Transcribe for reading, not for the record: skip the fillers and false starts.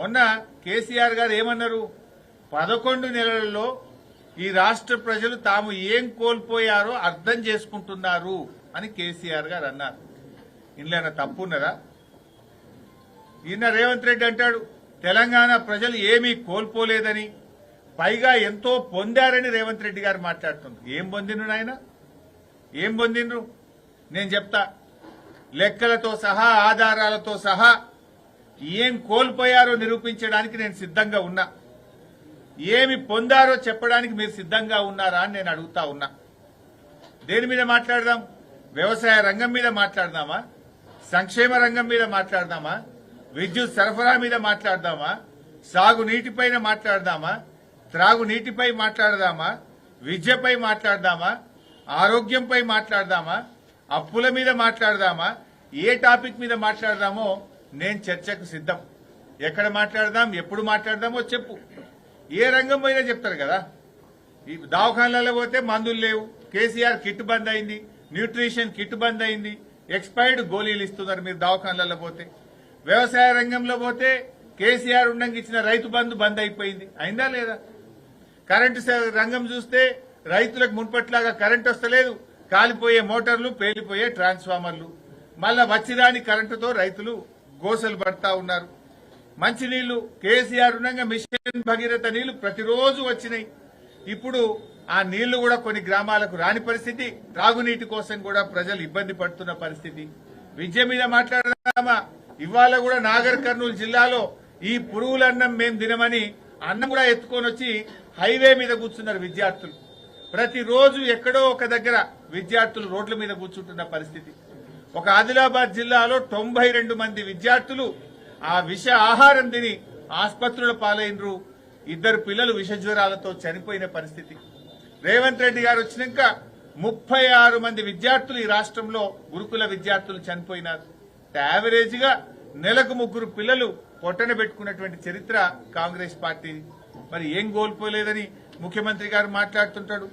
మొన్న కేసీఆర్ గారు ఏమన్నారు? 11 నెలలలో ఈ రాష్ట్ర ప్రజలు తాము ఏం కోల్పోయారో అర్థం చేసుకుంటున్నారు అని కేసీఆర్ గారు అన్నారు. ఇందులో తప్పు ఉన్నదా? ఈయన రేవంత్ రెడ్డి అంటాడు తెలంగాణ ప్రజలు ఏమీ కోల్పోలేదని, పైగా ఎంతో పొందారని రేవంత్ రెడ్డి గారు మాట్లాడుతున్నారు. ఏం పొందిండ్రు నాయన? ఏం పొందిండ్రు? నేను చెప్తా, లెక్కలతో సహా ఆధారాలతో సహా ఏం కోల్పోయారో నిరూపించడానికి నేను సిద్ధంగా ఉన్నా. ఏమి పొందారో చెప్పడానికి మీరు సిద్ధంగా ఉన్నారా అని నేను అడుగుతా ఉన్నా. దేని మీద మాట్లాడదాం? వ్యవసాయ రంగం మీద మాట్లాడదామా? సంక్షేమ రంగం మీద మాట్లాడదామా? విద్యుత్ సరఫరా మీద మాట్లాడదామా? సాగునీటిపైన మాట్లాడదామా? త్రాగునీటిపై మాట్లాడదామా? విద్యపై మాట్లాడదామా? ఆరోగ్యంపై మాట్లాడదామా? అప్పుల మీద మాట్లాడదామా? ఏ టాపిక్ మీద మాట్లాడదామో నేను చర్చకు సిద్ధం. ఎక్కడ మాట్లాడదాం, ఎప్పుడు మాట్లాడదామో చెప్పు. ఏ రంగం పోయినా చెప్తారు కదా. ఈ దవాఖానాలలో పోతే మందులు లేవు, కేసీఆర్ కిట్ బంద్ అయింది, న్యూట్రిషన్ కిట్ బంద్ అయింది, ఎక్స్పైర్డ్ గోళీలు ఇస్తున్నారు మీరు దవాఖానాలలో పోతే. వ్యవసాయ రంగంలో పోతే కేసీఆర్ ఉండంగా ఇచ్చిన రైతు బంధు బంద్ అయిపోయింది, అయిందా లేదా? కరెంటు రంగం చూస్తే రైతులకు మున్పట్లాగా కరెంటు వస్తలేదు, కాలిపోయే మోటార్లు, పేలిపోయే ట్రాన్స్ఫార్మర్లు, మళ్ళా వచ్చిరాని కరెంటుతో రైతులు గోసలు పడతా ఉన్నారు. మంచినీళ్లు కేసీఆర్ ఉండగా మిషన్ భగీరథ నీళ్లు ప్రతిరోజు వచ్చినాయి. ఇప్పుడు ఆ నీళ్లు కూడా కొన్ని గ్రామాలకు రాని పరిస్థితి, త్రాగునీటి కోసం కూడా ప్రజలు ఇబ్బంది పడుతున్న పరిస్థితి. విద్య మీద మాట్లాడదామా? ఇవాళ కూడా నాగర్ కర్నూలు జిల్లాలో ఈ పురుగులన్నం మేం తినమని అన్నం కూడా ఎత్తుకొని వచ్చి హైవే మీద కూర్చున్నారు విద్యార్థులు. ప్రతిరోజు ఎక్కడో ఒక దగ్గర విద్యార్థులు రోడ్ల మీద కూర్చుంటున్న పరిస్థితి. ఒక ఆదిలాబాద్ జిల్లాలో 92 మంది విద్యార్థులు ఆ విష ఆహారం తిని ఆసుపత్రుల పాలైనరు. 2 పిల్లలు విష జ్వరాలతో చనిపోయిన పరిస్థితి. రేవంత్ రెడ్డి గారు వచ్చినాక 36 మంది విద్యార్థులు ఈ రాష్ట్రంలో గురుకుల విద్యార్థులు చనిపోయినారు. యావరేజ్ గా నెలకు 3 పిల్లలు పొట్టన పెట్టుకున్నటువంటి చరిత్ర కాంగ్రెస్ పార్టీ. మరి ఏం కోల్పోలేదని ముఖ్యమంత్రి గారు మాట్లాడుతుంటాడు.